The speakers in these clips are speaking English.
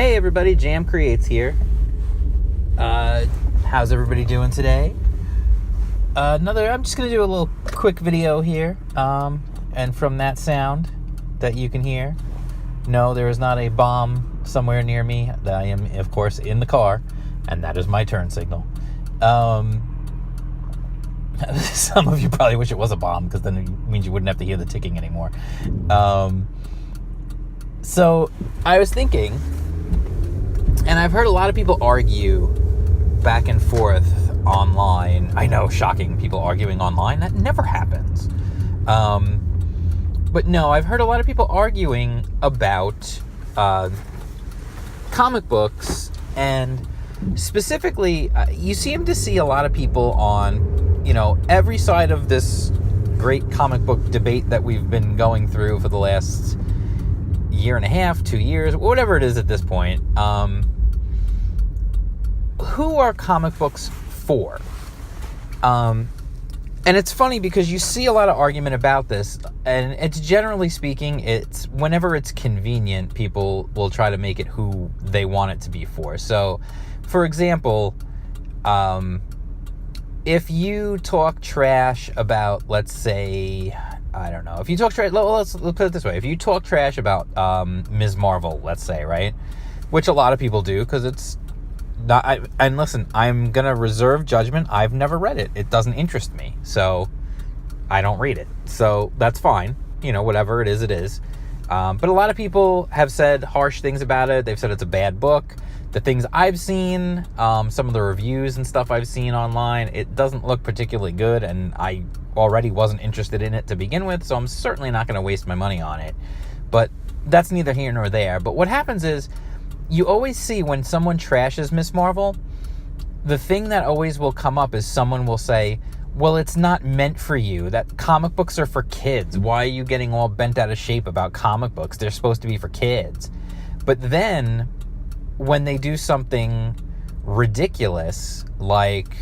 Hey everybody, Jam Creates here. How's everybody doing today? I'm just going to do a little quick video here. And from that sound that you can hear, no, there is not a bomb somewhere near me. I am, of course, in the car, and that is my turn signal. Some of you probably wish it was a bomb, because then it means you wouldn't have to hear the ticking anymore. So I was thinking, and I've heard a lot of people argue back and forth online. I know, shocking, people arguing online. That never happens. But no, I've heard a lot of people arguing about comic books, and specifically, you seem to see a lot of people on, every side of this great comic book debate that we've been going through for the last year and a half, 2 years, whatever it is at this point. Who are comic books for? And it's funny because you see a lot of argument about this, and it's generally speaking, it's whenever it's convenient, people will try to make it who they want it to be for. So, for example, if you talk trash about, let's say, I don't know, if you talk trash, let's put it this way, if you talk trash about Ms. Marvel, let's say, right, which a lot of people do, because it's not, and listen, I'm going to reserve judgment. I've never read it. It doesn't interest me, so I don't read it. So that's fine. Whatever it is, it is. But a lot of people have said harsh things about it. They've said it's a bad book. The things I've seen, some of the reviews and stuff I've seen online, it doesn't look particularly good, and I already wasn't interested in it to begin with, so I'm certainly not going to waste my money on it. But that's neither here nor there. But what happens is, you always see when someone trashes Ms. Marvel, the thing that always will come up is someone will say, well, it's not meant for you. That comic books are for kids. Why are you getting all bent out of shape about comic books? They're supposed to be for kids. But then, when they do something ridiculous, like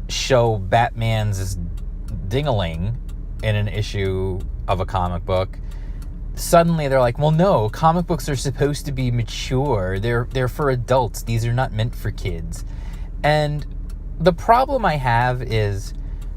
show Batman's ding-a-ling in an issue of a comic book, suddenly they're like, well, no, comic books are supposed to be mature. They're for adults. These are not meant for kids. And the problem I have is,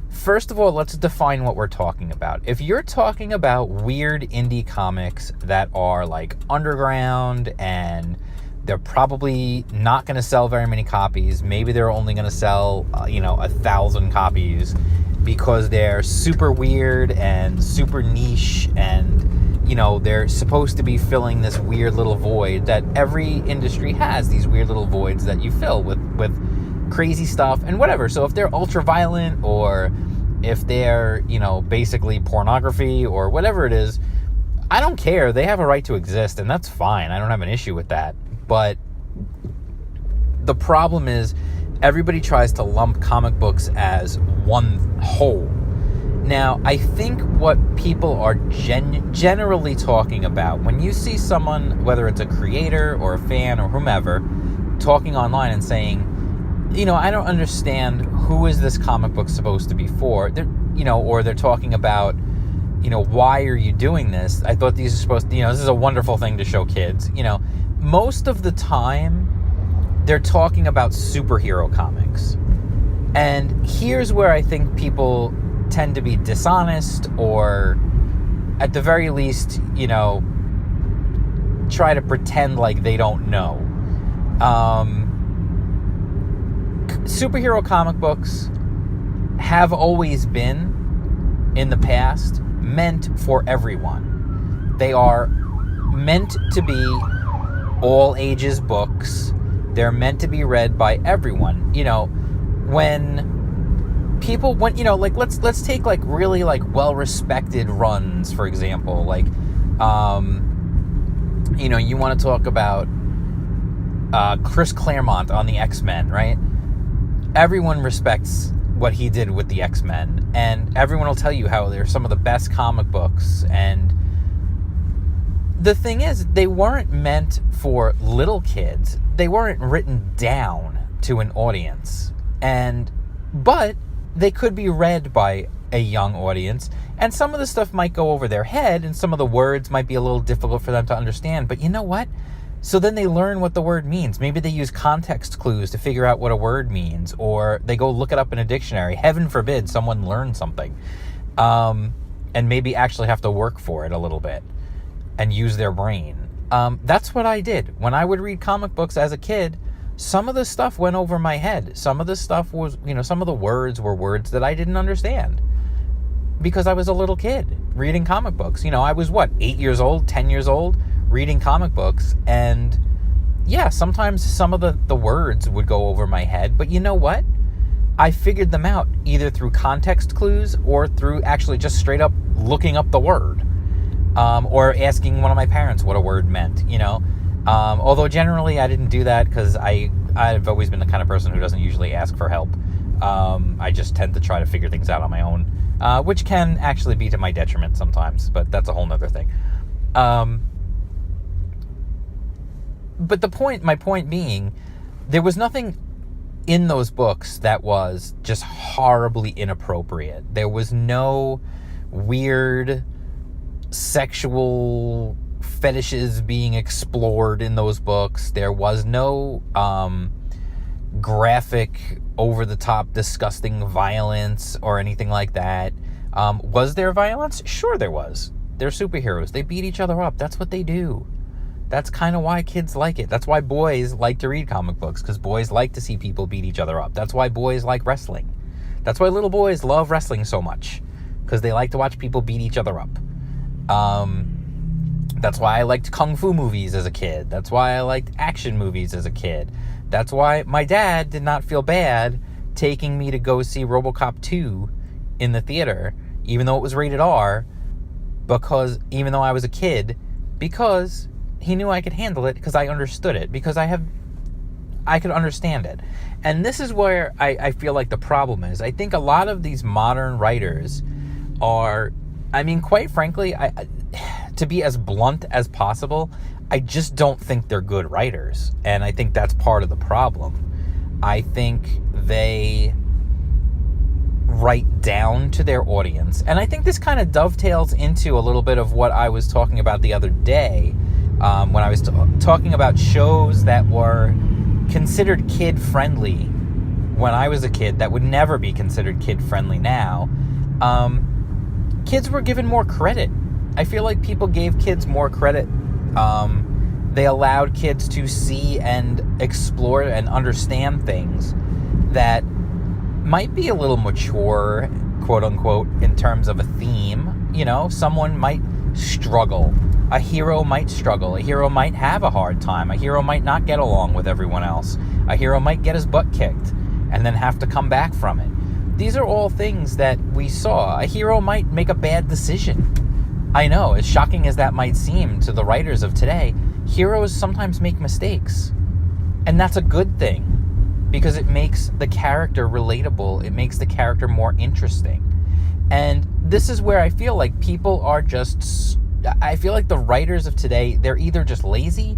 first of all, let's define what we're talking about. If you're talking about weird indie comics that are like underground and they're probably not going to sell very many copies, maybe they're only going to sell, 1,000 copies because they're super weird and super niche, and they're supposed to be filling this weird little void that every industry has, these weird little voids that you fill with crazy stuff and whatever. So if they're ultra violent, or if they're, basically pornography or whatever it is, I don't care. They have a right to exist, and that's fine. I don't have an issue with that. But the problem is, everybody tries to lump comic books as one whole. Now, I think what people are generally talking about, when you see someone, whether it's a creator or a fan or whomever, talking online and saying, I don't understand, who is this comic book supposed to be for? Or they're talking about, why are you doing this? I thought these are supposed to, this is a wonderful thing to show kids. Most of the time, they're talking about superhero comics. And here's where I think people tend to be dishonest, or at the very least, try to pretend like they don't know. Superhero comic books have always been, in the past, meant for everyone. They are meant to be all ages books. They're meant to be read by everyone. When people, let's take really well-respected runs, for example, you want to talk about Chris Claremont on the X-Men, right? Everyone respects what he did with the X-Men, and everyone will tell you how they're some of the best comic books. And the thing is, they weren't meant for little kids. They weren't written down to an audience, but they could be read by a young audience, and some of the stuff might go over their head, and some of the words might be a little difficult for them to understand. But you know what? So then they learn what the word means. Maybe they use context clues to figure out what a word means, or they go look it up in a dictionary. Heaven forbid someone learn something, and maybe actually have to work for it a little bit and use their brain. That's what I did. When I would read comic books as a kid, some of the stuff went over my head. Some of the stuff was, some of the words were words that I didn't understand because I was a little kid reading comic books. I was 8 years old, 10 years old, reading comic books, and yeah, sometimes some of the words would go over my head, but you know what? I figured them out either through context clues or through actually just straight up looking up the word, or asking one of my parents what a word meant, although generally I didn't do that because I've always been the kind of person who doesn't usually ask for help. I just tend to try to figure things out on my own, which can actually be to my detriment sometimes, but that's a whole nother thing. But my point being, there was nothing in those books that was just horribly inappropriate. There was no weird sexual fetishes being explored in those books. There was no graphic, over-the-top, disgusting violence or anything like that. Was there violence? Sure there was. They're superheroes. They beat each other up. That's what they do. That's kind of why kids like it. That's why boys like to read comic books, because boys like to see people beat each other up. That's why boys like wrestling. That's why little boys love wrestling so much, because they like to watch people beat each other up. That's why I liked kung fu movies as a kid. That's why I liked action movies as a kid. That's why my dad did not feel bad taking me to go see RoboCop 2 in the theater, even though it was rated R, even though I was a kid, because he knew I could handle it, because I understood it, because I could understand it. And this is where I feel like the problem is. I think a lot of these modern writers are, quite frankly, to be as blunt as possible, I just don't think they're good writers. And I think that's part of the problem. I think they write down to their audience. And I think this kind of dovetails into a little bit of what I was talking about the other day, when I was talking about shows that were considered kid-friendly when I was a kid that would never be considered kid-friendly now. Kids were given more credit. I feel like people gave kids more credit. They allowed kids to see and explore and understand things that might be a little mature, quote-unquote, in terms of a theme. Someone might struggle. A hero might struggle. A hero might have a hard time. A hero might not get along with everyone else. A hero might get his butt kicked and then have to come back from it. These are all things that we saw. A hero might make a bad decision. I know, as shocking as that might seem to the writers of today, heroes sometimes make mistakes. And that's a good thing, because it makes the character relatable. It makes the character more interesting. And this is where I feel like people are I feel like the writers of today, they're either just lazy,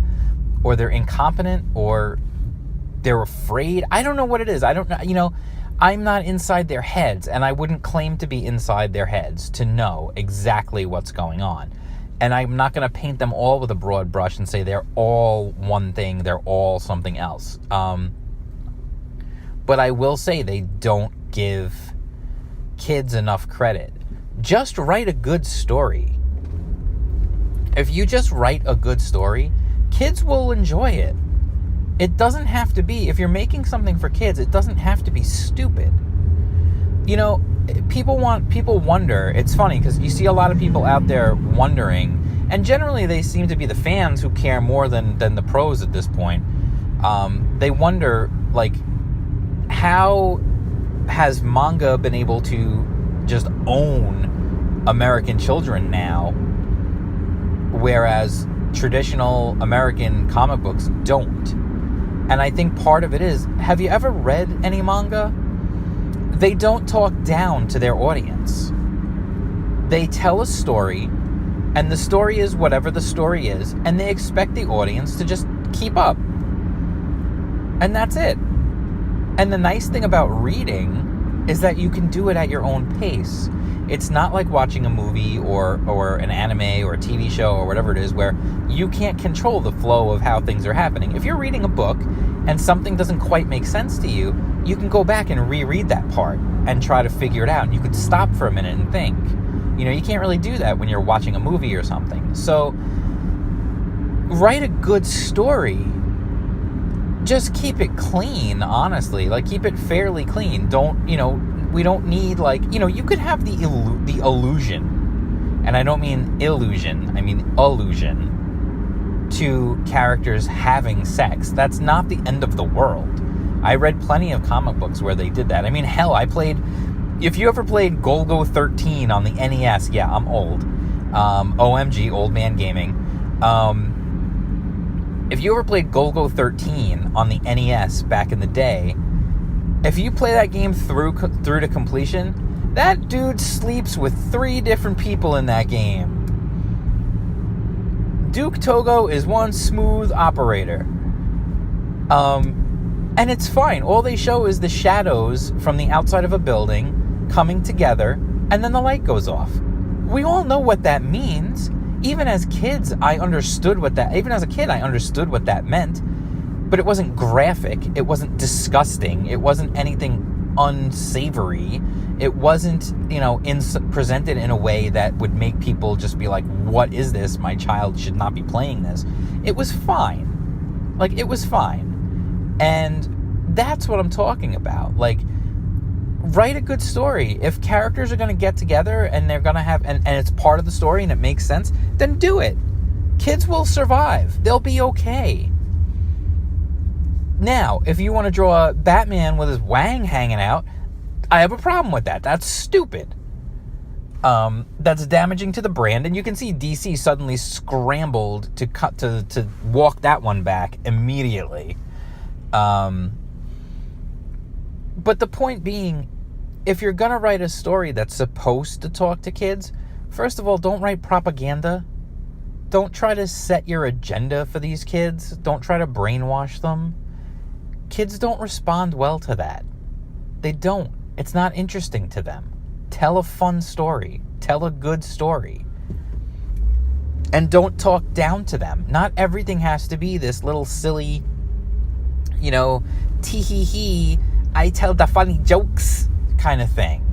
or they're incompetent, or they're afraid. I don't know what it is. I don't know. I'm not inside their heads, and I wouldn't claim to be inside their heads to know exactly what's going on. And I'm not going to paint them all with a broad brush and say they're all one thing, they're all something else. But I will say they don't give kids enough credit. Just write a good story. If you just write a good story, kids will enjoy it. It doesn't have to be, if you're making something for kids, it doesn't have to be stupid. People wonder, it's funny because you see a lot of people out there wondering, and generally they seem to be the fans who care more than the pros at this point. They wonder, how has manga been able to just own American children now, whereas traditional American comic books don't? And I think part of it is, have you ever read any manga? They don't talk down to their audience. They tell a story, and the story is whatever the story is, and they expect the audience to just keep up. And that's it. And the nice thing about reading is that you can do it at your own pace. It's not like watching a movie or an anime or a TV show or whatever it is, where you can't control the flow of how things are happening. If you're reading a book and something doesn't quite make sense to you, you can go back and reread that part and try to figure it out. And you could stop for a minute and think. You can't really do that when you're watching a movie or something. So write a good story. Just keep it clean, honestly. Like, keep it fairly clean. We don't need, you could have the illusion, and I don't mean illusion, I mean illusion, to characters having sex. That's not the end of the world. I read plenty of comic books where they did that. I mean, hell, if you ever played Golgo 13 on the NES, yeah, I'm old. OMG, old man gaming. If you ever played Golgo 13 on the NES back in the day, if you play that game through to completion, that dude sleeps with 3 different people in that game. Duke Togo is one smooth operator. And it's fine. All they show is the shadows from the outside of a building coming together, and then the light goes off. We all know what that means. Even as kids, I understood what that meant, but it wasn't graphic. It wasn't disgusting. It wasn't anything unsavory. It wasn't, presented in a way that would make people just be like, what is this? My child should not be playing this. It was fine. It was fine. And that's what I'm talking about. Write a good story. If characters are going to get together and they're going to have, and it's part of the story and it makes sense, then do it. Kids will survive. They'll be okay. Now, if you want to draw Batman with his wang hanging out, I have a problem with that. That's stupid. That's damaging to the brand, and you can see DC suddenly scrambled to walk that one back immediately. But the point being, if you're going to write a story that's supposed to talk to kids, first of all, don't write propaganda. Don't try to set your agenda for these kids. Don't try to brainwash them. Kids don't respond well to that. They don't. It's not interesting to them. Tell a fun story. Tell a good story. And don't talk down to them. Not everything has to be this little silly, tee-hee-hee, I tell the funny jokes kind of thing.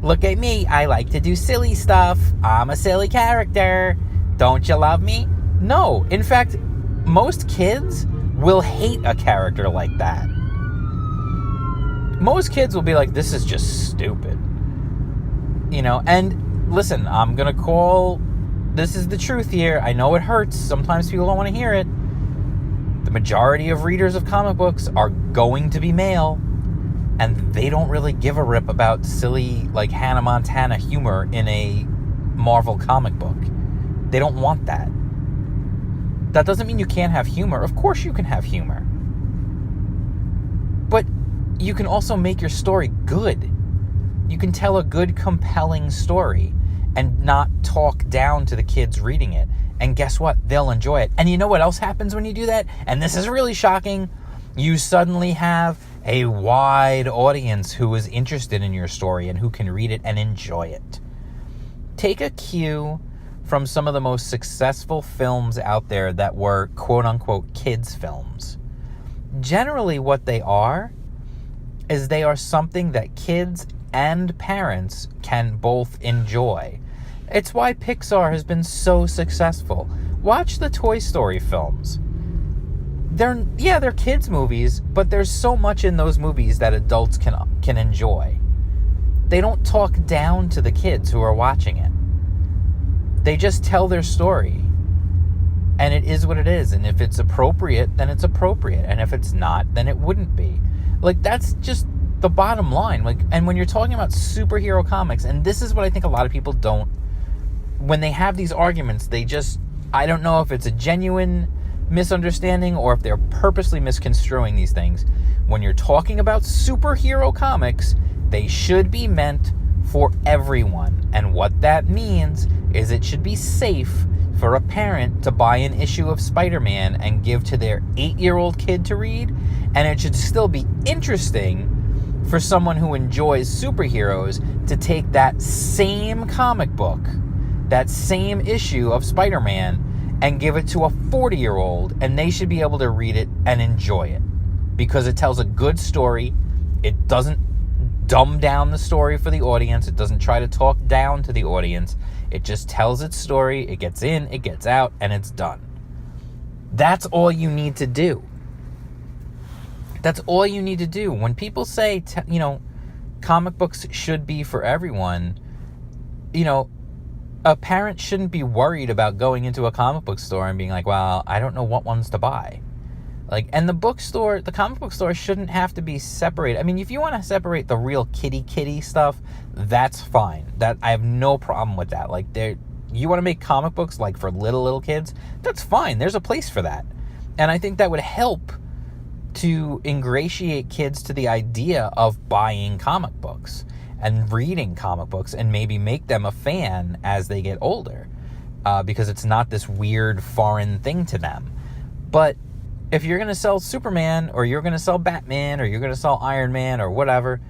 Look at me, I like to do silly stuff. I'm a silly character. Don't you love me? No. In fact, most kids will hate a character like that. Most kids will be like, this is just stupid. And listen, I'm going to call, this is the truth here. I know it hurts. Sometimes people don't want to hear it. The majority of readers of comic books are going to be male, and they don't really give a rip about silly, Hannah Montana humor in a Marvel comic book. They don't want that. That doesn't mean you can't have humor. Of course you can have humor. But you can also make your story good. You can tell a good, compelling story and not talk down to the kids reading it. And guess what? They'll enjoy it. And you know what else happens when you do that? And this is really shocking. You suddenly have a wide audience who is interested in your story and who can read it and enjoy it. Take a cue from some of the most successful films out there that were quote-unquote kids films. Generally what they are is they are something that kids and parents can both enjoy. It's why Pixar has been so successful. Watch the Toy Story films. They're kids movies, but there's so much in those movies that adults can enjoy. They don't talk down to the kids who are watching it. They just tell their story. And it is what it is. And if it's appropriate, then it's appropriate. And if it's not, then it wouldn't be. That's just the bottom line. And when you're talking about superhero comics, and this is what I think a lot of people don't, when they have these arguments, I don't know if it's a genuine misunderstanding or if they're purposely misconstruing these things. When you're talking about superhero comics, they should be meant for everyone. And what that means is it should be safe for a parent to buy an issue of Spider-Man and give to their 8-year-old kid to read, and it should still be interesting for someone who enjoys superheroes to take that same comic book, that same issue of Spider-Man, and give it to a 40-year-old, and they should be able to read it and enjoy it because it tells a good story. It doesn't dumb down the story for the audience. It doesn't try to talk down to the audience. It just tells its story. It gets in, it gets out, and it's done. That's all you need to do. That's all you need to do. When people say, comic books should be for everyone, a parent shouldn't be worried about going into a comic book store and being like, well, I don't know what ones to buy. And the comic book store shouldn't have to be separated. I mean, if you want to separate the real kitty stuff, that's fine. That I have no problem with that. You want to make comic books for little kids, that's fine. There's a place for that. And I think that would help to ingratiate kids to the idea of buying comic books and reading comic books and maybe make them a fan as they get older, because it's not this weird foreign thing to them. But if you're going to sell Superman, or you're going to sell Batman, or you're going to sell Iron Man, or whatever,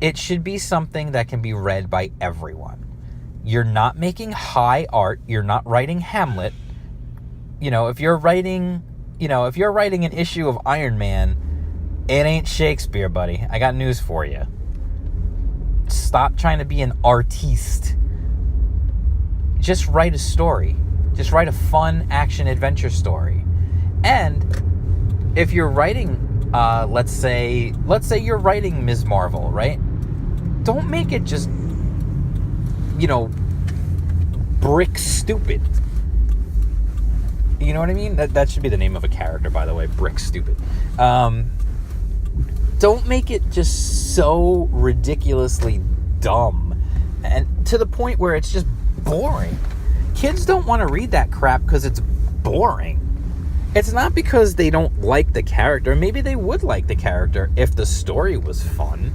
it should be something that can be read by everyone. You're not making high art. You're not writing Hamlet. If you're writing an issue of Iron Man, it ain't Shakespeare, buddy. I got news for you. Stop trying to be an artiste. Just write a story. Just write a fun action-adventure story. And if you're writing, let's say you're writing Ms. Marvel, right? Don't make it just, brick stupid. You know what I mean? That should be the name of a character, by the way, Brick Stupid. Don't make it just so ridiculously dumb and to the point where it's just boring. Kids don't want to read that crap because it's boring. It's not because they don't like the character. Maybe they would like the character if the story was fun,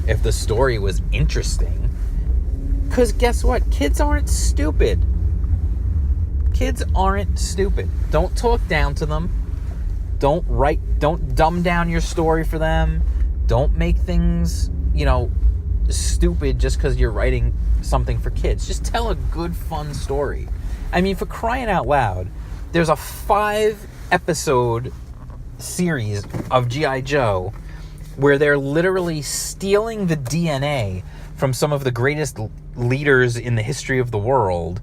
if the story was interesting. Because guess what? Kids aren't stupid. Kids aren't stupid. Don't talk down to them. Don't dumb down your story for them. Don't make things, stupid just because you're writing something for kids. Just tell a good, fun story. I mean, for crying out loud, there's a 5-episode series of G.I. Joe where they're literally stealing the DNA from some of the greatest leaders in the history of the world,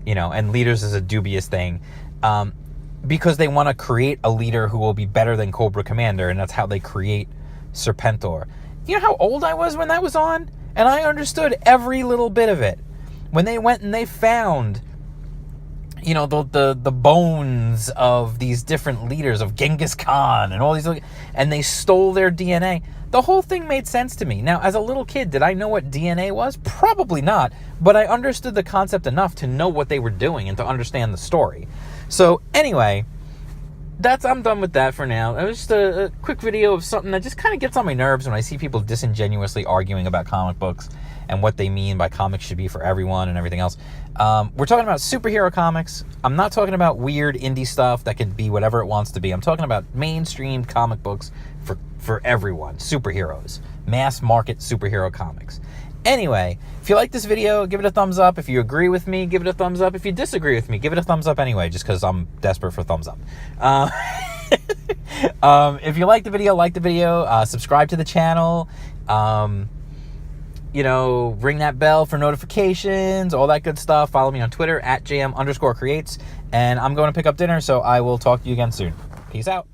and leaders is a dubious thing, because they want to create a leader who will be better than Cobra Commander, and that's how they create Serpentor. You know how old I was when that was on? And I understood every little bit of it. When they went and they found, the bones of these different leaders, of Genghis Khan and all these, and they stole their DNA. The whole thing made sense to me. Now, as a little kid, did I know what DNA was? Probably not, but I understood the concept enough to know what they were doing and to understand the story. So anyway, I'm done with that for now. It was just a quick video of something that just kind of gets on my nerves when I see people disingenuously arguing about comic books and what they mean by comics should be for everyone and everything else. We're talking about superhero comics. I'm not talking about weird indie stuff that can be whatever it wants to be. I'm talking about mainstream comic books for everyone. Superheroes. Mass market superhero comics. Anyway, if you like this video, give it a thumbs up. If you agree with me, give it a thumbs up. If you disagree with me, give it a thumbs up anyway, just because I'm desperate for thumbs up. If you like the video, subscribe to the channel. Ring that bell for notifications, all that good stuff. Follow me on Twitter @JM_creates. And I'm going to pick up dinner, so I will talk to you again soon. Peace out.